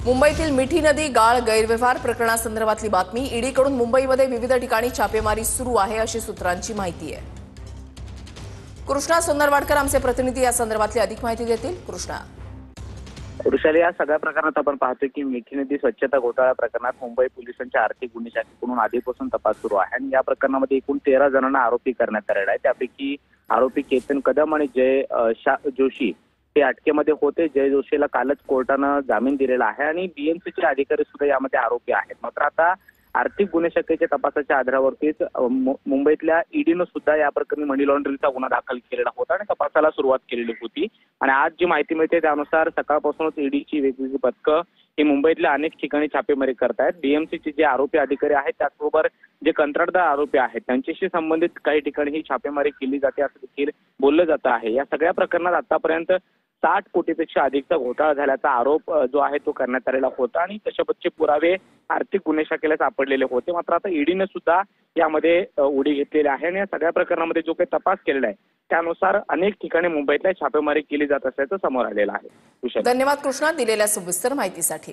मुंबईतील मिठी नदी गाळ गैरव्यवहार प्रकरणासंदर्भातली बातमी. ईडीकडून मुंबईमध्ये विविध ठिकाणी छापेमारी सुरू आहे अशी सूत्रांची माहिती आहे. कृष्णा सोन्नरवाडकर आमचे प्रतिनिधी या संदर्भातली अधिक माहिती देतील. कृष्णा. वृषाली, या सगळ्या प्रकरणात आपण पाहतोय की मिठी नदी स्वच्छता घोटाळा प्रकरणात मुंबई पोलिसांच्या आर्थिक गुन्हे शाखेकडून आधीपासून तपास सुरू आहे आणि या प्रकरणामध्ये एकूण 13 जणांना आरोपी करण्यात आलेला आहे. त्यापैकी आरोपी केतन कदम आणि जय जोशी हे अटकेमध्ये होते. जय जोशीला कालच कोर्टानं जामीन दिलेला आहे आणि बीएमसीचे अधिकारी सुद्धा यामध्ये आरोपी आहेत. मात्र आता आर्थिक गुन्हे शाखेच्या तपासाच्या आधारावरतीच मुंबईतल्या ईडीनं सुद्धा या प्रकरणी मनी लॉन्ड्रिंगचा गुन्हा दाखल केलेला होता आणि तपासाला सुरुवात केलेली होती. आणि आज जी माहिती मिळते त्यानुसार सकाळपासूनच ईडीची वेगवेगळी पथकं ही मुंबईतल्या अनेक ठिकाणी छापेमारी करतायत. बीएमसीचे जे आरोपी अधिकारी आहेत त्याचबरोबर जे कंत्राटदार आरोपी आहेत त्यांच्याशी संबंधित काही ठिकाणी ही छापेमारी केली जाते असं देखील बोललं जातं आहे. या सगळ्या प्रकरणात आतापर्यंत 60 कोटीपेक्षा अधिकचा घोटाळा झाल्याचा आरोप जो आहे तो करण्यात आलेला होता आणि तशापतचे पुरावे आर्थिक गुन्हे शाखेला सापडलेले होते. मात्र आता ईडीने सुद्धा यामध्ये उडी घेतलेली आहे आणि या सगळ्या प्रकरणामध्ये जो काही तपास केलेला आहे त्यानुसार अनेक ठिकाणी मुंबईतल्या छापेमारी केली जात असल्याचं समोर आलेलं आहे. धन्यवाद कृष्णा दिलेल्या सविस्तर माहितीसाठी.